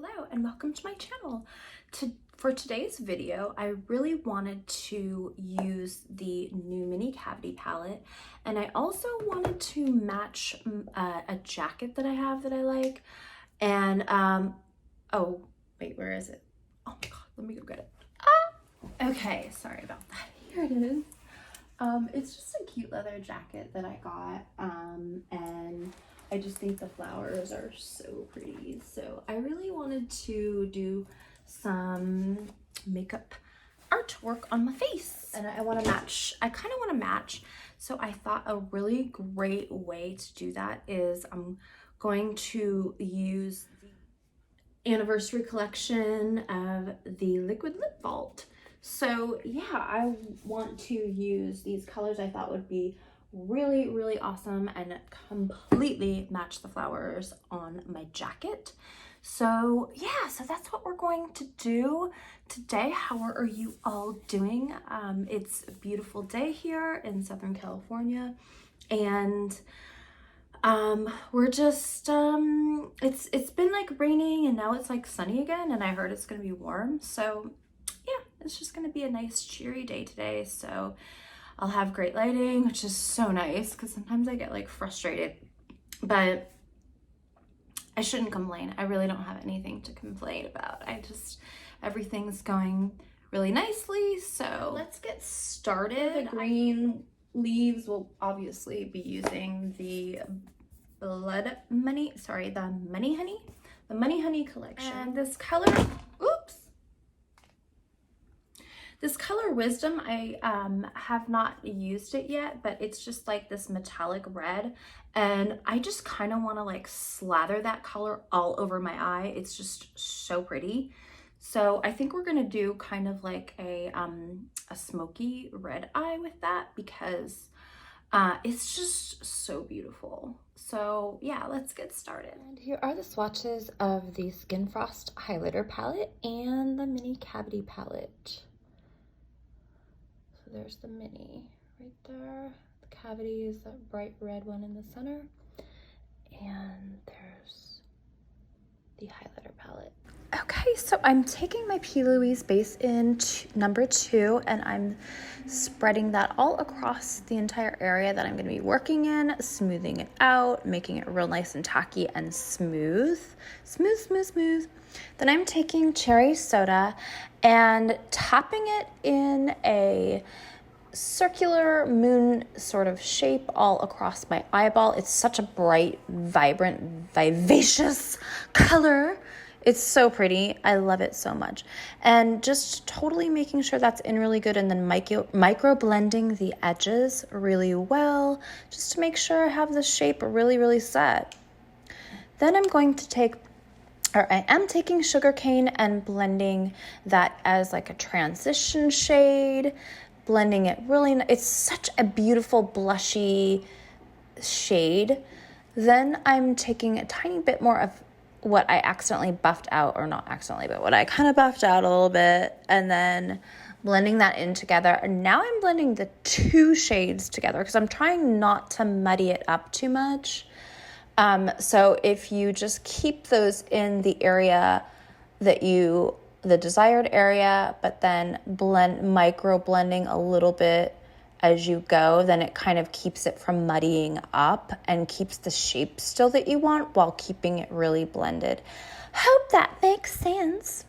Hello and welcome to my channel. For today's video, I really wanted to use the new mini cavity palette, and I also wanted to match a jacket that I have that I like. And oh wait, where is it? Oh my god, let me go get it. Okay, sorry about that. Here it is. It's just a cute leather jacket that I got, and I just think the flowers are so pretty. So I really wanted to do some makeup artwork on my face, and I want to match. I kind of want to match. So I thought a really great way to do that is I'm going to use the anniversary collection of the Liquid Lip Vault. So yeah, I want to use these colors. I thought would be really awesome and completely match the flowers on my jacket. So yeah, so that's what we're going to do today. How are you all doing? It's a beautiful day here in Southern California, and we're just it's been like raining and now it's like sunny again, and I heard it's gonna be warm. So yeah, it's just gonna be a nice cheery day today. So I'll have great lighting, which is so nice because sometimes I get like frustrated, but I shouldn't complain. I really don't have anything to complain about. Everything's going really nicely. So let's get started. The green leaves will obviously be using the Blood Money, sorry, the Money Honey collection. And this color, this color Wisdom, I have not used it yet, but it's just like this metallic red, and I just kind of want to like slather that color all over my eye. It's just so pretty. So I think we're gonna do kind of like a smoky red eye with that because it's just so beautiful. So yeah, let's get started. And here are the swatches of the Skin Frost highlighter palette and the mini cavity palette. So there's the mini right there. The cavity is that bright red one in the center, and there's the highlighter palette. Okay, so I'm taking my P. Louise base in number 2, and I'm spreading that all across the entire area that I'm going to be working in, smoothing it out, making it real nice and tacky and smooth. Then I'm taking cherry soda and tapping it in a circular moon sort of shape all across my eyeball. It's such a bright, vibrant, vivacious color. It's so pretty. I love it so much. And just totally making sure that's in really good, and then micro blending the edges really well, just to make sure I have the shape really set. Then I'm going to take, or I am taking Sugarcane and blending that as like a transition shade, blending it really, it's such a beautiful blushy shade. Then I'm taking a tiny bit more of what I accidentally buffed out, or not accidentally, but what I kind of buffed out a little bit, and then blending that in together. And now I'm blending the 2 shades together because I'm trying not to muddy it up too much. So if you just keep those in the area that the desired area, but then micro blending a little bit as you go, then it kind of keeps it from muddying up and keeps the shape still that you want while keeping it really blended. Hope that makes sense.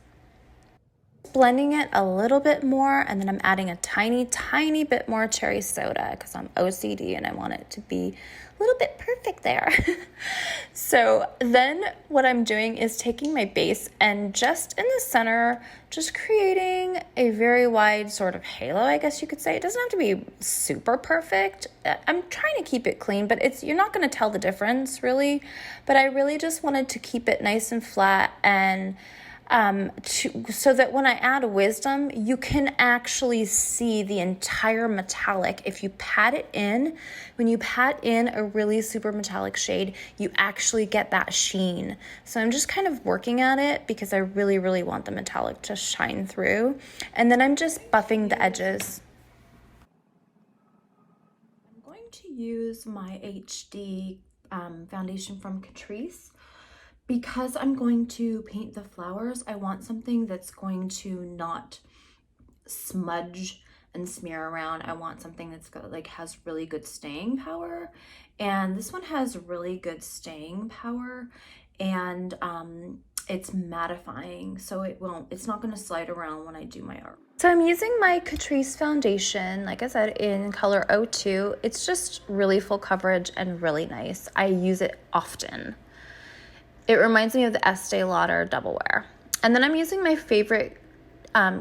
Blending it a little bit more, and then I'm adding a tiny bit more cherry soda because I'm OCD and I want it to be a little bit perfect there. So then what I'm doing is taking my base and just in the center, just creating a very wide sort of halo, I guess you could say. It doesn't have to be super perfect. I'm trying to keep it clean, but you're not going to tell the difference really. But I really just wanted to keep it nice and flat, and so that when I add Wisdom, you can actually see the entire metallic. If you pat it in, when you pat in a really super metallic shade, you actually get that sheen. So I'm just kind of working at it because I really want the metallic to shine through. And then I'm just buffing the edges. I'm going to use my HD foundation from Catrice, because I'm going to paint the flowers, I want something that's going to not smudge and smear around. I want something that's got, like, has really good staying power, and this one has really good staying power, and it's mattifying, so it's not going to slide around when I do my art. So I'm using my Catrice foundation, like I said, in color 02. It's just really full coverage and really nice. I use it often. It reminds me of the Estee Lauder Double Wear. And then I'm using my favorite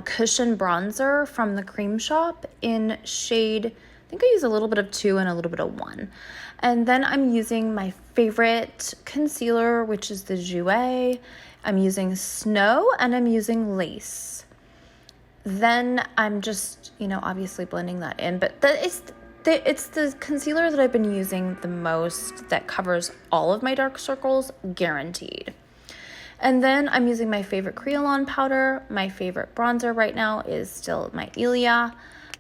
cushion bronzer from the Cream Shop in shade, I think I use a little bit of 2 and a little bit of 1. And then I'm using my favorite concealer, which is the Jouer. I'm using Snow, and I'm using Lace. Then I'm just, obviously blending that in, but it's the concealer that I've been using the most that covers all of my dark circles, guaranteed. And then I'm using my favorite Creolon powder. My favorite bronzer right now is still my Ilia.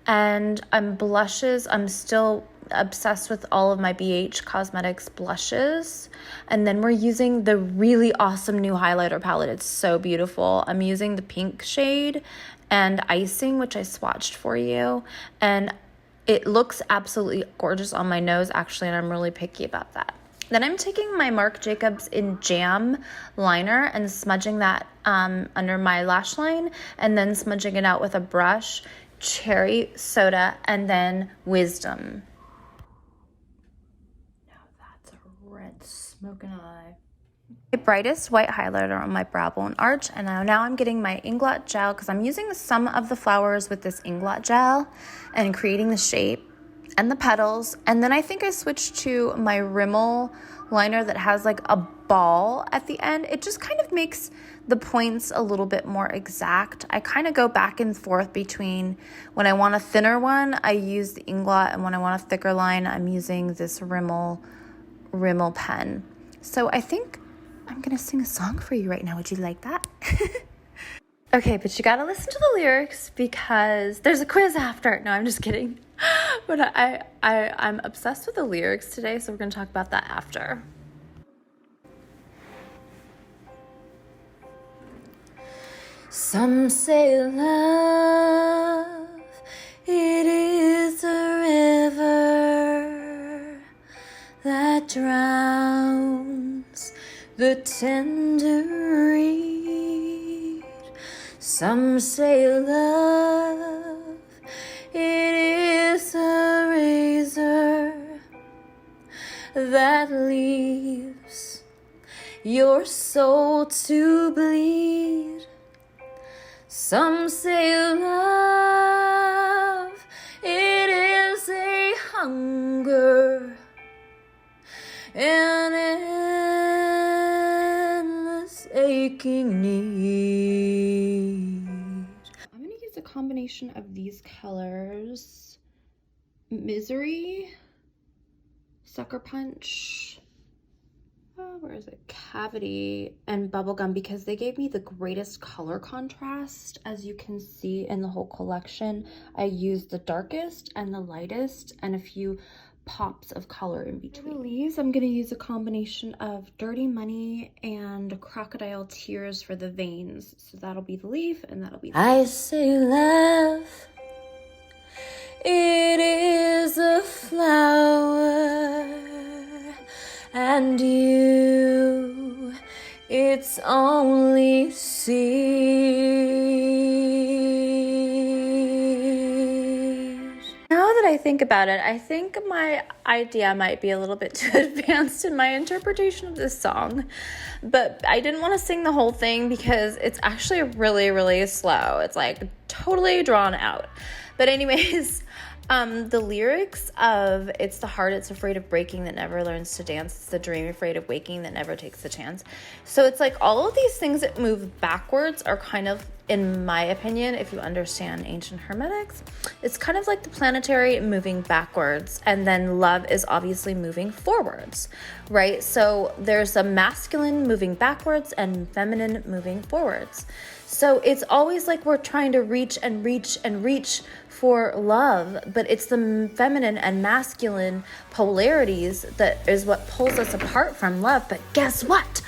And blushes, I'm still obsessed with all of my BH Cosmetics blushes. And then we're using the really awesome new highlighter palette. It's so beautiful. I'm using the pink shade and Icing, which I swatched for you. And it looks absolutely gorgeous on my nose, actually, and I'm really picky about that. Then I'm taking my Marc Jacobs in Jam liner and smudging that under my lash line, and then smudging it out with a brush, Cherry Soda, and then Wisdom. Now that's a red smoking eye. My brightest white highlighter on my brow bone arch, and now I'm getting my Inglot gel because I'm using some of the flowers with this Inglot gel and creating the shape and the petals. And then I think I switched to my Rimmel liner that has like a ball at the end. It just kind of makes the points a little bit more exact. I kind of go back and forth between when I want a thinner one, I use the Inglot, and when I want a thicker line, I'm using this Rimmel pen. So I think I'm gonna sing a song for you right now. Would you like that? Okay, but you gotta listen to the lyrics because there's a quiz after. No, I'm just kidding. But I'm obsessed with the lyrics today, so we're gonna talk about that after. Some say love, it is a river that drowns the tender reed. Some say love, it is a razor that leaves your soul to bleed. Some say love, it is a hunger, an endless aching need. I'm going to use a combination of these colors, Misery, Sucker Punch, where is it? Cavity, and Bubblegum, because they gave me the greatest color contrast. As you can see in the whole collection, I used the darkest and the lightest and a few pops of color in between. For the leaves, I'm going to use a combination of Dirty Money and Crocodile Tears for the veins. So that'll be the leaf, and that'll be the I say love, it is a flower, and you, it's only seed. Now that I think about it, I think my idea might be a little bit too advanced in my interpretation of this song, but I didn't want to sing the whole thing because it's actually really, really slow. It's like totally drawn out. But anyways, the lyrics of it's the heart it's afraid of breaking that never learns to dance, it's the dream afraid of waking that never takes the chance. So it's like all of these things that move backwards are kind of, in my opinion, if you understand ancient hermetics, it's kind of like the planetary moving backwards, and then love is obviously moving forwards, right? So there's a masculine moving backwards and feminine moving forwards. So it's always like we're trying to reach and reach and reach for love, but it's the feminine and masculine polarities that is what pulls us apart from love. But guess what?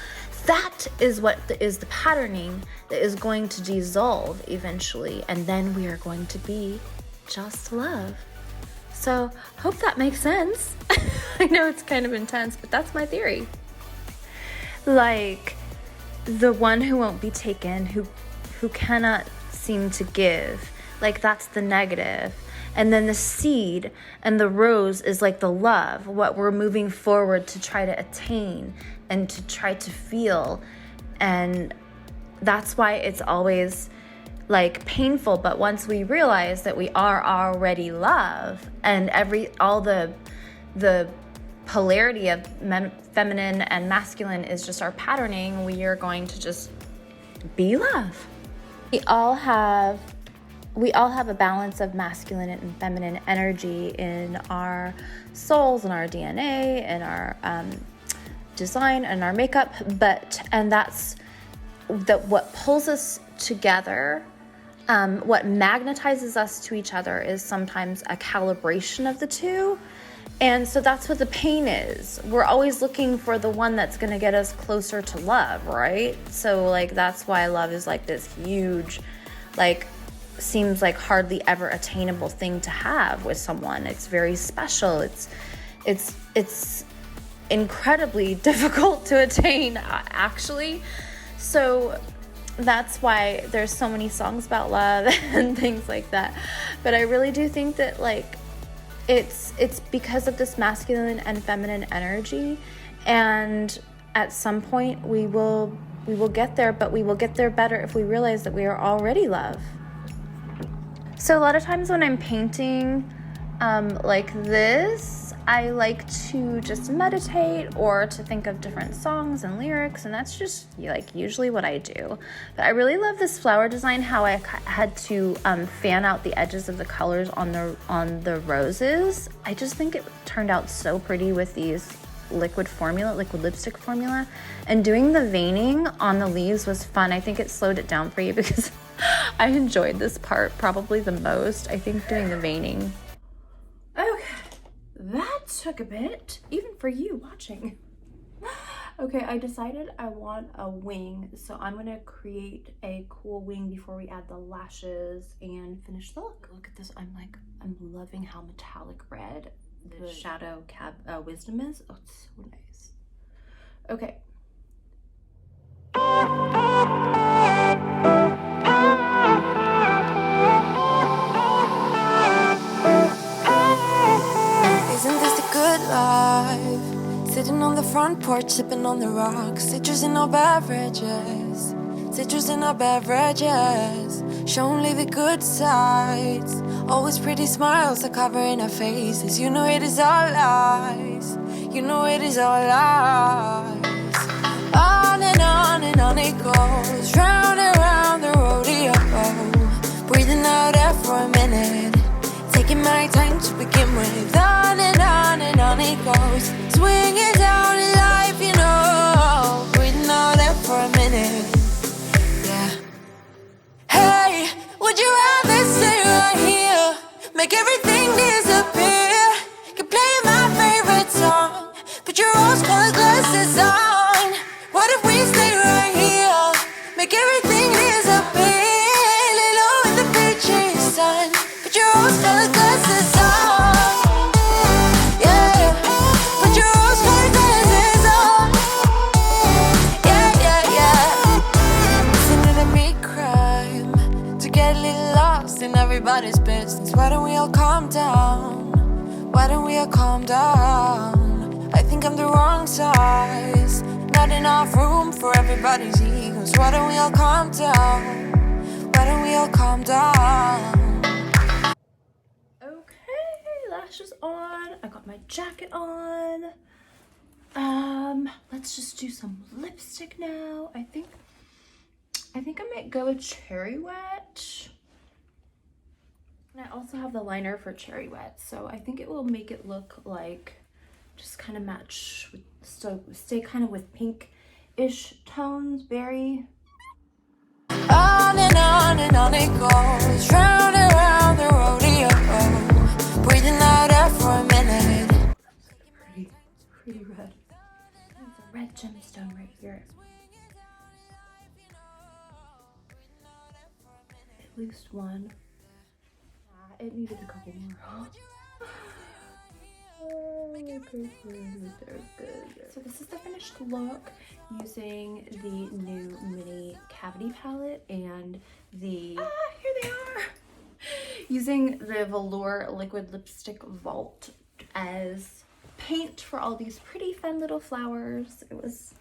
that is what is the patterning that is going to dissolve eventually, and then we are going to be just love. So hope that makes sense. I know it's kind of intense, but that's my theory. Like, the one who won't be taken, who cannot seem to give, like, that's the negative. And then the seed and the rose is like the love, what we're moving forward to try to attain and to try to feel. And that's why it's always like painful. But once we realize that we are already love, and all the polarity of feminine and masculine is just our patterning, we are going to just be love. We all have a balance of masculine and feminine energy in our souls, in our DNA, in our design, and our makeup. And that's what pulls us together. What magnetizes us to each other is sometimes a calibration of the two. And so that's what the pain is. We're always looking for the one that's going to get us closer to love, right? So like, that's why love is like this huge, like, seems like hardly ever attainable thing to have with someone. It's very special. It's incredibly difficult to attain, actually. So that's why there's so many songs about love and things like that. But I really do think that, like, it's because of this masculine and feminine energy, and at some point we will get there, but we will get there better if we realize that we are already love. So a lot of times when I'm painting like this, I like to just meditate or to think of different songs and lyrics, and that's just like usually what I do. But I really love this flower design, how I had to fan out the edges of the colors on the roses. I just think it turned out so pretty with these liquid lipstick formula, and doing the veining on the leaves was fun. I think it slowed it down for you because I enjoyed this part probably the most. I think doing the veining. Okay, that took a bit, even for you watching. Okay, I decided I want a wing, so I'm gonna create a cool wing before we add the lashes and finish the look. Look at this, I'm loving how metallic red the shadow wisdom is. Oh, it's so nice. Okay. Isn't this the good life? Sitting on the front porch, sipping on the rocks, citrus in our beverages, show only the good sides. Always pretty smiles are covering our faces. You know it is all lies. On and on it goes, round and round the rodeo. Breathing out air for a minute, taking my time to begin with. On and on it goes, swinging down in life, you know. Breathing out air for a minute, yeah. Hey, would you rather stay right here, make everything disappear? Keep playing my favorite song, put your rose-colored glasses on. What if we stay right here, make everything disappear? Lay low in the beaching sun, put your rose-colored glasses on. Yeah, put your rose-colored glasses on. Yeah. Isn't it a me crime to get a little lost in everybody's business? Why don't we all calm down? I think I'm the wrong size, not enough room for everybody's egos. Why don't we all calm down? Okay, lashes on. I got my jacket on. Let's just do some lipstick now. I think I might go with Cherry Wet. And I also have the liner for Cherry Wet, so I think it will make it look like just kind of match with, so stay kind of with pink-ish tones, berry. On and on it goes, round and round the rodeo. Breathing out air for a minute. Pretty red. There's a red gemstone right here. at least one. Yeah, it needed a couple more. So this is the finished look using the new mini cavity palette and the here they are, using the velour liquid lipstick vault as paint for all these pretty fun little flowers. It was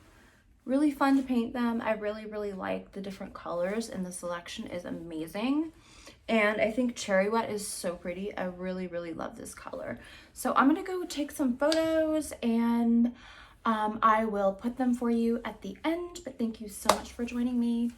really fun to paint them. I really like the different colors, and the selection is amazing. And I think Cherry Wet is so pretty. I really love this color. So I'm gonna go take some photos, and I will put them for you at the end. But thank you so much for joining me.